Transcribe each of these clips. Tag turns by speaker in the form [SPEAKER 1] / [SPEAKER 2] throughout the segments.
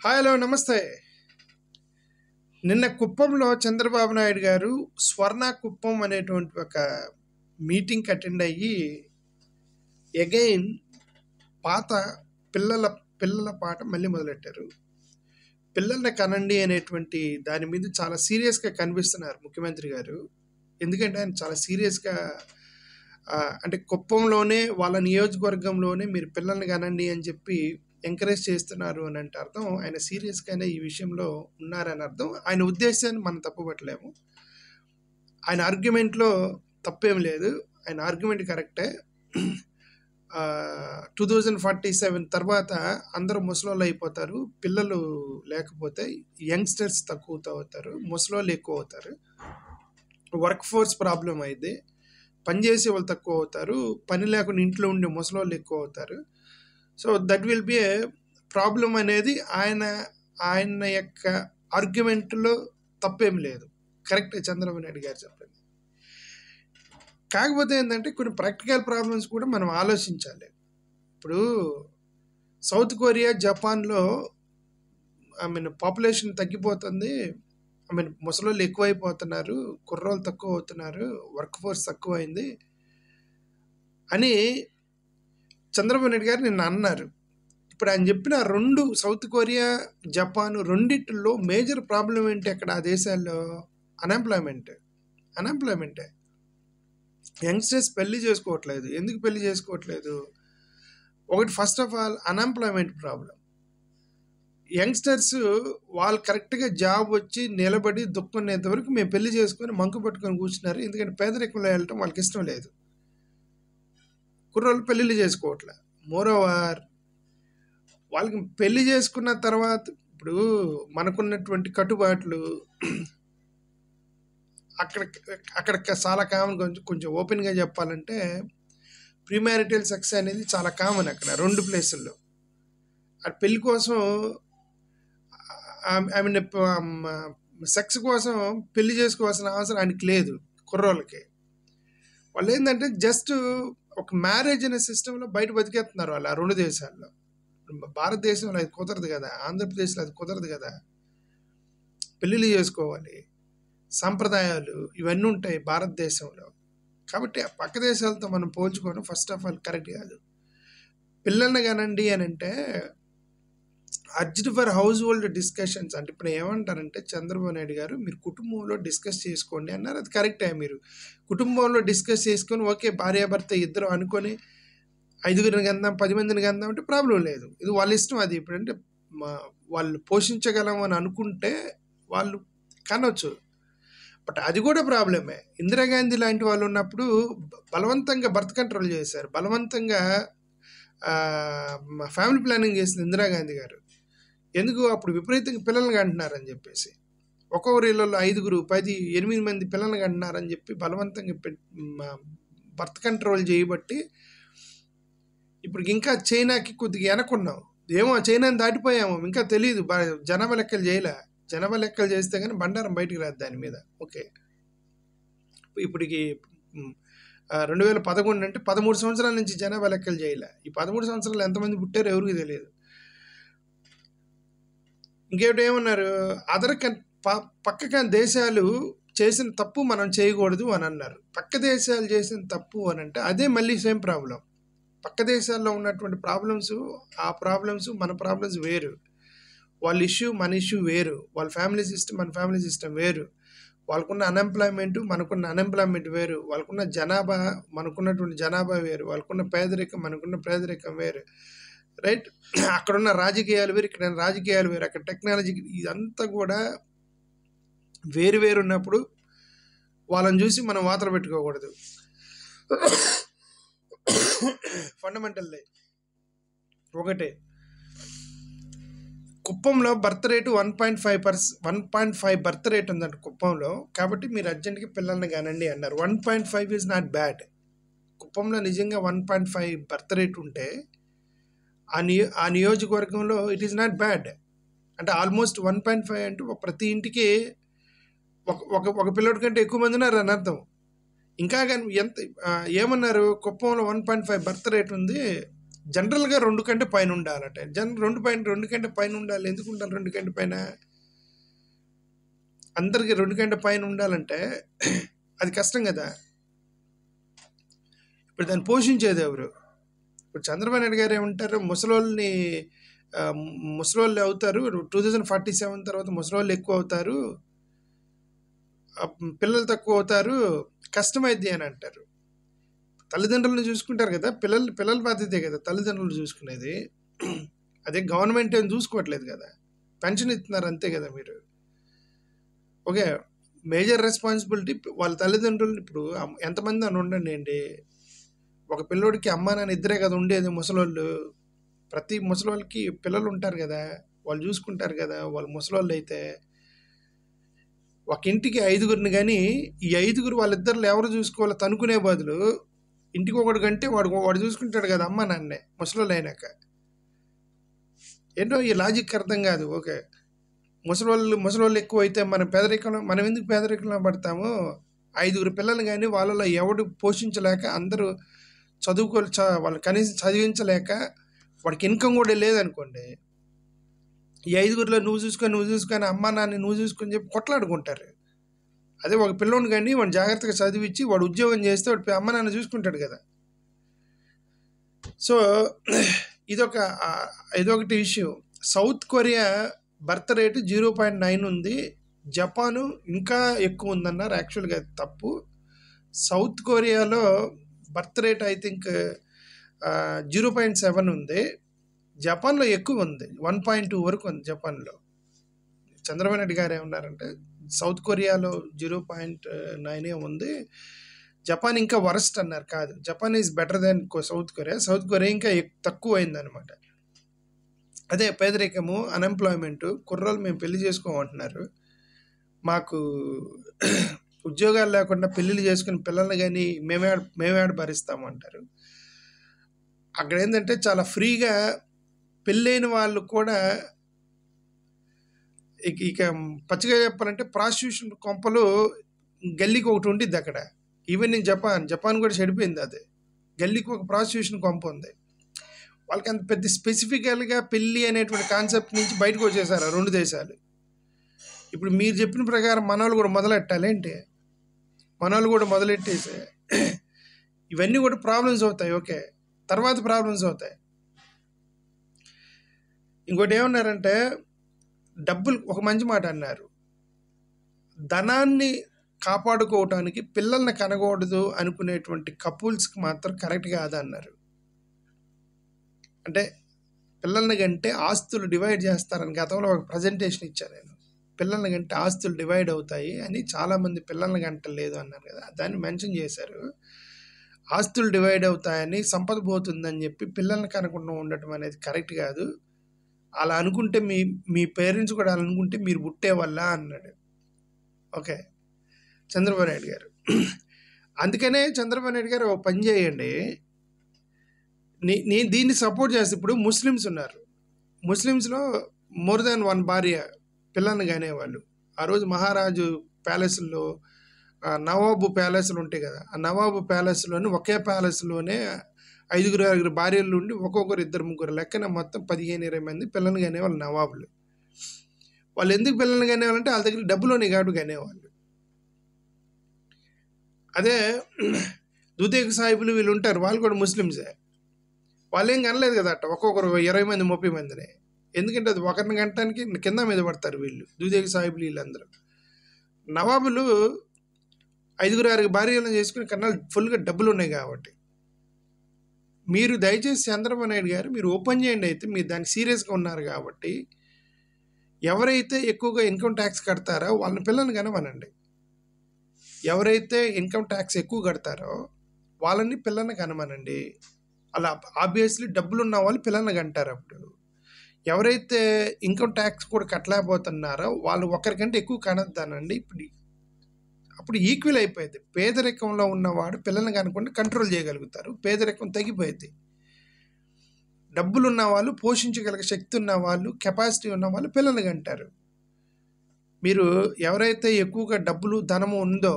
[SPEAKER 1] Hi hello నమస్తే. నిన్న కుప్పంలో చంద్రబాబు నాయుడు గారు స్వర్ణ కుప్పం అనేటువంటి ఒక మీటింగ్ అటెండ్ అయ్యి అగైన్ పాత పిల్లల పిల్లల పాట మళ్ళీ మొదలెట్టారు. పిల్లల్ని కనండి అనేటువంటి దాని మీద చాలా సీరియస్గా కనిపిస్తున్నారు ముఖ్యమంత్రి గారు. ఎందుకంటే ఆయన చాలా సీరియస్గా అంటే కుప్పంలోనే వాళ్ళ నియోజకవర్గంలోనే మీరు పిల్లల్ని కనండి అని చెప్పి ఎంకరేజ్ చేస్తున్నారు అని అంటే అర్థం ఆయన సీరియస్గానే ఈ విషయంలో ఉన్నారని అర్థం. ఆయన ఉద్దేశాన్ని మనం తప్పుపట్టలేము. ఆయన ఆర్గ్యుమెంట్లో తప్పేం లేదు, ఆయన ఆర్గ్యుమెంట్ కరెక్టే. 2047 తర్వాత అందరూ ముసలోళ్ళు అయిపోతారు, పిల్లలు లేకపోతే యంగ్స్టర్స్ తక్కువ అవుతారు, ముసలోళ్ళు ఎక్కువ అవుతారు, వర్క్ ఫోర్స్ ప్రాబ్లం అయితే పనిచేసే వాళ్ళు తక్కువ అవుతారు, పని లేకుండా ఇంట్లో ఉండే ముసలోళ్ళు ఎక్కువ అవుతారు. So that will be A problem అనేది ఆయన యొక్క ఆర్గ్యుమెంట్లో తప్పేం లేదు, కరెక్ట్ చంద్రబాబు నాయుడు గారు చెప్పింది. కాకపోతే ఏంటంటే కొన్ని ప్రాక్టికల్ ప్రాబ్లమ్స్ కూడా మనం ఆలోచించాలి. ఇప్పుడు సౌత్ కొరియా, జపాన్లో పాపులేషన్ తగ్గిపోతుంది, ముసలోళ్ళు ఎక్కువైపోతున్నారు, కుర్రోళ్ళు తక్కువ అవుతున్నారు, వర్క్ ఫోర్స్ తక్కువ అయింది అని చంద్రబాబు నాయుడు గారు నిన్న అన్నారు. ఇప్పుడు ఆయన చెప్పిన రెండు, సౌత్ కొరియా, జపాన్ రెండిట్లో మేజర్ ప్రాబ్లం ఏంటి అక్కడ ఆ దేశాల్లో? అన్ఎంప్లాయ్మెంటే. యంగ్స్టర్స్ పెళ్లి చేసుకోవట్లేదు. ఎందుకు పెళ్లి చేసుకోవట్లేదు? ఒకటి, first of all unemployment problem. Youngsters వాళ్ళు కరెక్ట్గా జాబ్ వచ్చి నిలబడి దుక్కునేంత వరకు మేము పెళ్లి చేసుకొని మంకు పట్టుకొని కూర్చున్నారు. ఎందుకంటే పేదరికంలో వెళ్ళటం వాళ్ళకి ఇష్టం లేదు. కుర్రోళ్ళు పెళ్ళిళ్ళు చేసుకోవట్లే. మోరోవర్ వాళ్ళకి పెళ్లి చేసుకున్న తర్వాత ఇప్పుడు మనకున్నటువంటి కట్టుబాట్లు అక్కడ చాలా కామన్. కొంచెం ఓపెన్గా చెప్పాలంటే ప్రీమ్యారిటల్ సెక్స్ అనేది చాలా కామన్ అక్కడ రెండు ప్లేసుల్లో. ఆ పెళ్లి కోసం సెక్స్ కోసం పెళ్లి చేసుకోవాల్సిన అవసరం ఆయనకి లేదు. కుర్రోళ్ళకి వాళ్ళు ఏంటంటే జస్ట్ ఒక మ్యారేజ్ అనే సిస్టంలో బయట బతికేస్తున్నారు వాళ్ళు ఆ రెండు దేశాల్లో. భారతదేశంలో అది కుదరదు కదా, ఆంధ్రప్రదేశ్లో అది కుదరదు కదా. పెళ్ళిళ్ళు చేసుకోవాలి, సాంప్రదాయాలు ఇవన్నీ ఉంటాయి భారతదేశంలో. కాబట్టి ఆ పక్క దేశాలతో మనం పోల్చుకోవడం ఫస్ట్ ఆఫ్ ఆల్ కరెక్ట్ కాదు. పిల్లల్ని కానండి అని అంటే urged for house hold discussions అంటే ఇప్పుడు ఏమంటారంటే చంద్రబాబు నాయుడు గారు మీరు కుటుంబంలో డిస్కస్ చేసుకోండి అన్నారు. అది కరెక్టే. మీరు కుటుంబంలో డిస్కస్ చేసుకొని ఓకే భార్యాభర్త ఇద్దరు అనుకొని 5గురిని కందాం 10 మందిని కందాం అంటే ప్రాబ్లం లేదు. ఇది వాళ్ళ ఇష్టం. అది ఇప్పుడంటే వాళ్ళు పోషించగలం అని అనుకుంటే వాళ్ళు కనొచ్చు. బట్ అది కూడా ప్రాబ్లమే. ఇందిరాగాంధీ లాంటి వాళ్ళు ఉన్నప్పుడు బలవంతంగా బర్త్ కంట్రోల్ చేశారు, బలవంతంగా ఫ్యామిలీ ప్లానింగ్ చేసింది ఇందిరాగాంధీ గారు. ఎందుకు? అప్పుడు విపరీతంగా పిల్లల్ని కంటున్నారని చెప్పేసి, ఒక్కొక్కరి ఇళ్ళల్లో 5, 10, 8 మంది పిల్లల్ని కంటున్నారని చెప్పి బలవంతంగా బర్త్ కంట్రోల్ చేయబట్టి ఇప్పుడు ఇంకా చైనాకి కొద్దిగా వెనకున్నాం. ఏమో చైనాని దాటిపోయాము, ఇంకా తెలియదు. జనాభా లెక్కలు చేయలే. జనాభా లెక్కలు చేస్తే కానీ బండారం బయటికి రాదు దాని మీద. ఓకే, ఇప్పటికి 2011 అంటే 13 సంవత్సరాల నుంచి జనాభా లెక్కలు చేయలే. ఈ 13 సంవత్సరాలు ఎంతమంది పుట్టారో ఎవరికి తెలియదు. ఇంకేమిటి ఏమన్నారు? పక్క దేశాలు చేసిన తప్పు మనం చేయకూడదు అని అన్నారు. పక్క దేశాలు చేసిన తప్పు అని అంటే అదే మళ్ళీ సేమ్ ప్రాబ్లం. పక్క దేశాల్లో ఉన్నటువంటి ప్రాబ్లమ్స్, ఆ ప్రాబ్లమ్స్ మన ప్రాబ్లమ్స్ వేరు. వాళ్ళ ఇష్యూ మన ఇష్యూ వేరు. వాళ్ళ ఫ్యామిలీ సిస్టమ్ మన ఫ్యామిలీ సిస్టమ్ వేరు. వాళ్ళకున్న అన్ఎంప్లాయ్మెంట్ మనకున్న అన్ఎంప్లాయ్మెంట్ వేరు. వాళ్ళకున్న జనాభా మనకున్నటువంటి జనాభా వేరు. వాళ్ళకున్న పేదరికం మనకున్న పేదరికం వేరు. రైట్? అక్కడున్న రాజకీయాలు వేరు, ఇక్కడ రాజకీయాలు వేరు, అక్కడ టెక్నాలజీ, ఇదంతా కూడా వేరు వేరు ఉన్నప్పుడు వాళ్ళని చూసి మనం వాతలు పెట్టుకోకూడదు. ఫండమెంటల్ ఒకటే. కుప్పంలో బర్త్ రేటు 1.5 బర్త్ రేట్ ఉందంట కుప్పంలో. కాబట్టి మీరు అర్జెంట్గా పిల్లల్ని కానండి అన్నారు. 1.5 ఈజ్ నాట్ బ్యాడ్. కుప్పంలో నిజంగా 1.5 బర్త్ రేట్ ఉంటే ఆ నియోజకవర్గంలో ఇట్ ఈస్ నాట్ బ్యాడ్. అంటే ఆల్మోస్ట్ 1.5 అంటే ప్రతి ఇంటికి ఒక పిల్లడి కంటే ఎక్కువ మంది ఉన్నారు అని అర్థం. ఇంకా కానీ ఏమన్నారు? కుప్పంలో 1.5 బర్త్ రేట్ ఉంది, జనరల్గా 2 కంటే పైన ఉండాలట. 2 కంటే పైన ఉండాలి. ఎందుకు ఉండాలి 2 కంటే పైన? అందరికి 2 కంటే పైన ఉండాలంటే అది కష్టం కదా. ఇప్పుడు దాన్ని పోషించేది ఎవరు? ఇప్పుడు చంద్రబాబు నాయుడు గారు ఏమంటారు, ముసలోళ్ళు అవుతారు, 2047 తర్వాత ముసలోళ్ళు ఎక్కువ అవుతారు, పిల్లలు తక్కువ అవుతారు, కష్టమైద్ది అని అంటారు. తల్లిదండ్రులను చూసుకుంటారు కదా, పిల్లల బాధ్యతే కదా తల్లిదండ్రులు చూసుకునేది. అదే గవర్నమెంట్ ఏం చూసుకోవట్లేదు కదా, పెన్షన్ ఇస్తున్నారు అంతే కదా. మీరు ఓకే, మేజర్ రెస్పాన్సిబిలిటీ వాళ్ళ తల్లిదండ్రులు. ఇప్పుడు ఎంతమంది అని ఉండండి, ఒక పిల్లోడికి అమ్మా నాన్న ఇద్దరే కదా ఉండేది. ముసలోళ్ళు, ప్రతి ముసలోళ్ళకి పిల్లలు ఉంటారు కదా, వాళ్ళు చూసుకుంటారు కదా. వాళ్ళు ముసలోళ్ళు అయితే ఒక ఇంటికి 5గురిని, కానీ ఈ 5గురు వాళ్ళిద్దరు ఎవరు చూసుకోవాలో తనుకునే బదులు ఇంటికి ఒకటి కంటే వాడు చూసుకుంటాడు కదా అమ్మ నాన్నే ముసలోళ్ళు అయినాక. ఏంటో ఈ లాజిక్ అర్థం కాదు. ఓకే, ముసలోళ్ళు ఎక్కువ అయితే మనం ఎందుకు పేదరికంలో పడతాము? 5గురు పిల్లలు కానీ వాళ్ళలో ఎవడు పోషించలేక, అందరూ వాళ్ళు కనీసం చదివించలేక, వాడికి ఇన్కమ్ కూడా లేదనుకోండి, ఈ 5గురిలో నువ్వు చూసుకొని అమ్మ నాన్న నువ్వు చూసుకొని చెప్పి కొట్లాడుకుంటారు. అదే ఒక పిల్లోని కానీ వాడు జాగ్రత్తగా చదివించి వాడు ఉద్యోగం చేస్తే వాడు అమ్మ నాన్న చూసుకుంటాడు కదా. సో ఇదొకటి issue. South Korea birth rate 0.9 ఉంది, జపాను ఇంకా ఎక్కువ ఉందన్నారు. యాక్చువల్గా తప్పు. సౌత్ కొరియాలో బర్త్ రేట్ ఐ థింక్ 0.7 ఉంది, జపాన్లో ఎక్కువ ఉంది, 1.2 వరకు ఉంది జపాన్లో. చంద్రబాబు నాయుడు గారు ఏమన్నారంటే సౌత్ కొరియాలో 0.9 ఉంది, జపాన్ ఇంకా వరస్ట్ అన్నారు. కాదు, Japan is better than south Korea ఇంకా తక్కువ అయిందనమాట. అదే పేదరికము, అన్ఎంప్లాయ్మెంట్, కుర్రోళ్ళు మేము పెళ్లి చేసుకోమంటున్నారు, మాకు ఉద్యోగాలు లేకుండా పెళ్ళిళ్ళు చేసుకుని పిల్లల్ని కానీ మేమేడ భరిస్తాము అంటారు. అక్కడ ఏంటంటే చాలా ఫ్రీగా పెళ్ళైన వాళ్ళు కూడా, ఇక పచ్చిగా చెప్పాలంటే ప్రాస్టిట్యూషన్ కొంపలు గల్లీకి ఒకటి ఉండిద్ది అక్కడ. ఈవెన్ ఇన్ జపాన్ కూడా చెడిపోయింది. అది గల్లీకి ఒక ప్రాస్టిట్యూషన్ కొంప ఉంది. వాళ్ళకి అంత పెద్ద స్పెసిఫికల్గా పెళ్ళి అనేటువంటి కాన్సెప్ట్ నుంచి బయటకు వచ్చేసారు ఆ 2 దేశాలు. ఇప్పుడు మీరు చెప్పిన ప్రకారం మనవాళ్ళు కూడా మొదలెట్టాలి ఏంటి, మనవాళ్ళు కూడా మొదలెట్టేసి ఇవన్నీ కూడా ప్రాబ్లమ్స్ అవుతాయి. ఓకే, తర్వాత ప్రాబ్లమ్స్ అవుతాయి. ఇంకోటి ఏమన్నారంటే డబ్బులు, ఒక మంచి మాట అన్నారు, ధనాన్ని కాపాడుకోవటానికి పిల్లల్ని కనకూడదు అనుకునేటువంటి కపుల్స్కి మాత్రం కరెక్ట్ కాదు అన్నారు. అంటే పిల్లల్ని కంటే ఆస్తులు డివైడ్ చేస్తారని గతంలో ఒక ప్రజెంటేషన్ ఇచ్చాను నేను. పిల్లల్ని కంటే ఆస్తులు డివైడ్ అవుతాయి అని, చాలామంది పిల్లల్ని కంటలేదు అన్నారు కదా, దాన్ని మెన్షన్ చేశారు. ఆస్తులు డివైడ్ అవుతాయని, సంపద పోతుందని చెప్పి పిల్లల్ని కనకుండా ఉండటం అనేది కరెక్ట్ కాదు. అలా అనుకుంటే మీ పేరెంట్స్ కూడా అలా అనుకుంటే మీరు పుట్టే వల్ల అన్నాడు. ఓకే, చంద్రబాబు నాయుడు గారు. అందుకనే చంద్రబాబు నాయుడు గారు ఒక పని చేయండి, నేను దీన్ని సపోర్ట్ చేస్తే, ఇప్పుడు ముస్లిమ్స్ ఉన్నారు, ముస్లిమ్స్లో మోర్ దాన్ 1 భార్య పిల్లల్ని కానేవాళ్ళు. ఆ రోజు మహారాజు ప్యాలెస్లో, నవాబు ప్యాలెస్లు ఉంటాయి కదా, ఆ నవాబు ప్యాలెస్లోనే ఒకే ప్యాలెస్లోనే 5-6 భార్యలు ఉండి ఒక్కొక్కరు 2-3 లెక్కన మొత్తం 15-20 మంది పిల్లల్ని కానేవాళ్ళు నవాబులు. వాళ్ళు ఎందుకు పిల్లల్ని కానేవాళ్ళంటే వాళ్ళ దగ్గర డబ్బులోనే కాబట్టి కానేవాళ్ళు. అదే దుదేక్ సాహిబులు వీళ్ళు ఉంటారు, వాళ్ళు కూడా ముస్లిమ్సే, వాళ్ళు ఏం కనలేదు కదా అట్ట ఒక్కొక్కరు 20 మంది 30 మందిని. ఎందుకంటే అది ఒకరిని గంటానికి కింద మీద పడతారు వీళ్ళు, దుదేక్ సాహిబులు వీళ్ళందరూ. నవాబులు 5-6 భార్యలను చేసుకుని కన్నా ఫుల్గా డబ్బులు ఉన్నాయి కాబట్టి. మీరు దయచేసి చంద్రబాబు నాయుడు గారు మీరు ఓపెన్ చేయండి. అయితే మీరు దానికి సీరియస్గా ఉన్నారు కాబట్టి ఎవరైతే ఎక్కువగా ఇన్కమ్ ట్యాక్స్ కడతారో వాళ్ళని పిల్లల్ని కనమనండి. ఎవరైతే ఇన్కమ్ ట్యాక్స్ ఎక్కువ కడతారో వాళ్ళని పిల్లల్ని కనమనండి. అలా ఆబ్వియస్లీ డబ్బులు ఉన్న వాళ్ళు పిల్లల్ని కంటారు. అప్పుడు ఎవరైతే ఇన్కమ్ ట్యాక్స్ కూడా కట్టలేకపోతున్నారో వాళ్ళు ఒకరికంటే ఎక్కువ కనొద్దానండి. అప్పుడు ఈక్వల్ అయిపోయింది. పేదరికంలో ఉన్నవాడు పిల్లల్ని కనుకుంటే కంట్రోల్ చేయగలుగుతారు, పేదరికం తగ్గిపోయింది. డబ్బులు ఉన్న వాళ్ళు, పోషించగలిగే శక్తి ఉన్న వాళ్ళు, కెపాసిటీ ఉన్న వాళ్ళు పిల్లల్ని కంటారు. మీరు ఎవరైతే ఎక్కువగా డబ్బులు ధనము ఉందో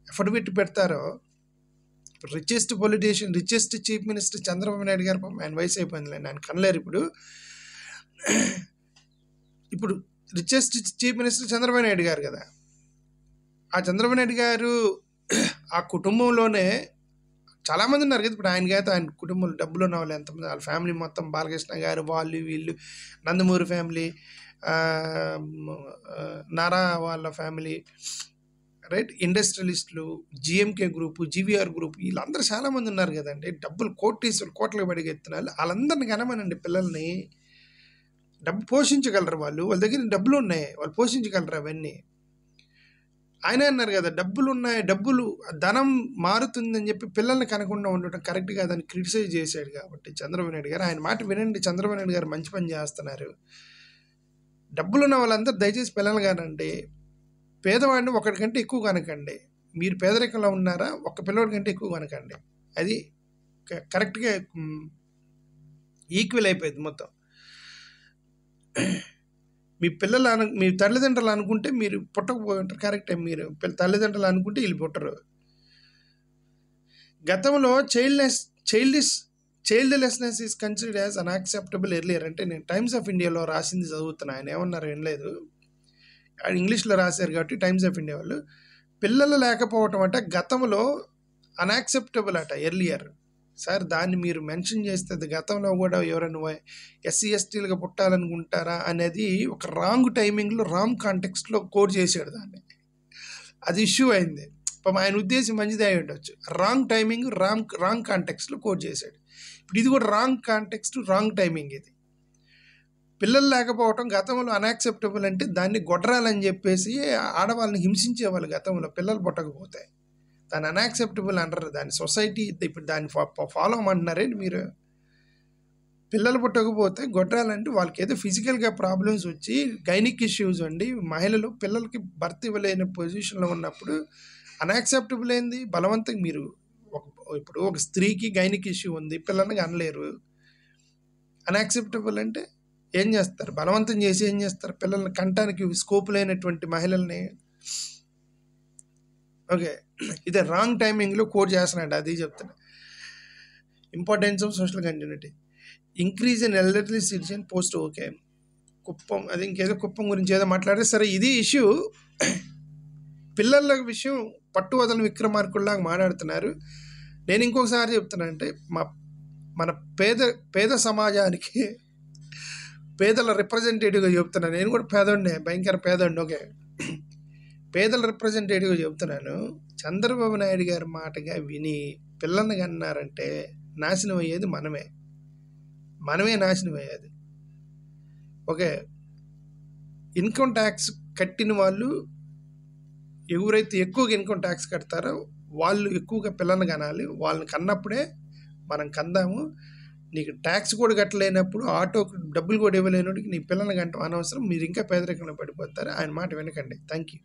[SPEAKER 1] ఎఫర్ట్ పెట్టి పెడతారో richest politician, richest chief minister Chandrababu Naidu గారు పాపం ఆయన వయసు అయిపోయిందిలేండి, ఆయన కనలేరు ఇప్పుడు. ఇప్పుడు richest chief minister Chandrababu Naidu గారు కదా. ఆ చంద్రబాబు నాయుడు గారు ఆ కుటుంబంలోనే చాలామంది ఉన్నారు కదా. ఇప్పుడు ఆయన కుటుంబంలో డబ్బులు ఉన్న వాళ్ళు ఎంతమంది, వాళ్ళ ఫ్యామిలీ మొత్తం, బాలకృష్ణ గారు, వాళ్ళు వీళ్ళు, నందమూరి ఫ్యామిలీ, నారా వాళ్ళ ఫ్యామిలీ, రైట్, ఇండస్ట్రియలిస్టులు, జిఎంకే గ్రూపు, జీవీఆర్ గ్రూప్, వీళ్ళందరూ చాలామంది ఉన్నారు కదండి. డబ్బులు కోట్లకు పడిగెత్తున్నారు. వాళ్ళందరినీ కనమనండి పిల్లల్ని. డబ్బు పోషించగలరు వాళ్ళు, వాళ్ళ దగ్గర డబ్బులు ఉన్నాయి, వాళ్ళు పోషించగలరు అవన్నీ. ఆయన అన్నారు కదా, డబ్బులు ధనం మారుతుందని చెప్పి పిల్లల్ని కనకుండా ఉండటం కరెక్ట్ కాదని క్రిటిసైజ్ చేశాడు. కాబట్టి చంద్రబాబు నాయుడు గారు ఆయన మాట వినండి. చంద్రబాబు నాయుడు గారు మంచి పని చేస్తున్నారు. డబ్బులున్న వాళ్ళందరూ దయచేసి పిల్లలు కానండి, పేదవాడిని ఒకటికంటే ఎక్కువ కనకండి. మీరు పేదరికంలో ఉన్నారా, ఒక్క పిల్లవాడి కంటే ఎక్కువ కనకండి. అది కరెక్ట్గా ఈక్వల్ అయిపోయింది మొత్తం. మీ తల్లిదండ్రులు అనుకుంటే మీరు పుట్టకపోయి ఉంటారు, కరెక్టే. మీరు తల్లిదండ్రులు అనుకుంటే వీళ్ళు పుట్టరు. గతంలో childlessness is considered as unacceptable earlier అంటే నేను టైమ్స్ ఆఫ్ ఇండియాలో రాసింది చదువుతున్నా. ఆయన ఏమన్నారు వినలేదు, ఇంగ్లీష్లో రాశారు కాబట్టి టైమ్స్ ఆఫ్ ఇండియా వాళ్ళు. పిల్లలు లేకపోవటం అంటే గతంలో అన్యాక్సెప్టబుల్ అట ఎర్లియర్. సార్ దాన్ని మీరు మెన్షన్ చేస్తే గతంలో కూడా ఎవరైనా ఎస్సీ ఎస్టీలుగా పుట్టాలనుకుంటారా అనేది ఒక రాంగ్ టైమింగ్లో రాంగ్ కాంటెక్స్ట్లో కోడ్ చేశాడు దాన్ని. అది ఇష్యూ అయింది. ఆయన ఉద్దేశం మంచిదే అయి ఉండొచ్చు. రాంగ్ టైమింగ్ రాంగ్ కాంటెక్స్ట్లో కోడ్ చేశాడు. ఇప్పుడు ఇది కూడా రాంగ్ కాంటెక్స్ట్, రాంగ్ టైమింగ్. ఇది పిల్లలు లేకపోవటం గతంలో అన్యాక్సెప్టబుల్ అంటే దాన్ని గొడ్రాలని చెప్పేసి ఆడవాళ్ళని హింసించేవాళ్ళు గతంలో పిల్లలు పుట్టకపోతే. దాన్ని అన్యాక్సెప్టబుల్ అంటారు, దాన్ని సొసైటీ ఇప్పుడు దాన్ని ఫాలో అవ్వమంటున్నారేంటి మీరు? పిల్లలు పుట్టకపోతే గొడ్రాలంటే వాళ్ళకి ఏదో ఫిజికల్గా ప్రాబ్లమ్స్ వచ్చి గైనిక్ ఇష్యూస్ అండి, మహిళలు పిల్లలకి బర్త్ ఇవ్వలేని పొజిషన్లో ఉన్నప్పుడు అన్యాక్సెప్టబుల్ ఏంది? బలవంతంగా మీరు ఇప్పుడు ఒక స్త్రీకి గైనిక్ ఇష్యూ ఉంది, పిల్లల్ని అనలేరు. అన్యాక్సెప్టబుల్ అంటే ఏం చేస్తారు? బలవంతం చేసి ఏం చేస్తారు? పిల్లల్ని కంటానికి స్కోప్ లేనటువంటి మహిళల్ని. ఓకే, ఇదే రాంగ్ టైమింగ్లో కోడ్ చేస్తున్నాడు. అది చెప్తున్నా. Importance of social continuity, increase in elderly citizen post. Okay, Kuppam, అది ఇంకేదో కుప్పం గురించి ఏదో మాట్లాడే. సరే, ఇది ఇష్యూ. పిల్లల విషయం పట్టు వదలని విక్రమార్కుల్లాగా మాట్లాడుతున్నారు. నేను ఇంకొకసారి చెప్తున్నా, అంటే మన పేద సమాజానికి పేదల రిప్రజెంటేటివ్గా చెప్తున్నాను. నేను కూడా పేదోడినే, భయంకర పేదోడిని. ఓకే, పేదల రిప్రజెంటేటివ్గా చెప్తున్నాను. చంద్రబాబు నాయుడు గారి మాటగా విని పిల్లల్ని కన్నారంటే నాశనం అయ్యేది మనమే నాశనం అయ్యేది. ఓకే, ఇన్కమ్ ట్యాక్స్ కట్టిన వాళ్ళు ఎవరైతే ఎక్కువగా ఇన్కమ్ ట్యాక్స్ కడతారో వాళ్ళు ఎక్కువగా పిల్లల్ని కనాలి. వాళ్ళని కన్నప్పుడే మనం కందాము. నీకు ట్యాక్స్ కూడా కట్టలేనప్పుడు, ఆటోకి డబ్బులు కూడా ఇవ్వలేనోడికి నీ పిల్లల్ని కంటాం అనవసరం. మీరు ఇంకా పేదరికంలో పడిపోతారు. ఆయన మాట వినకండి. Thank you.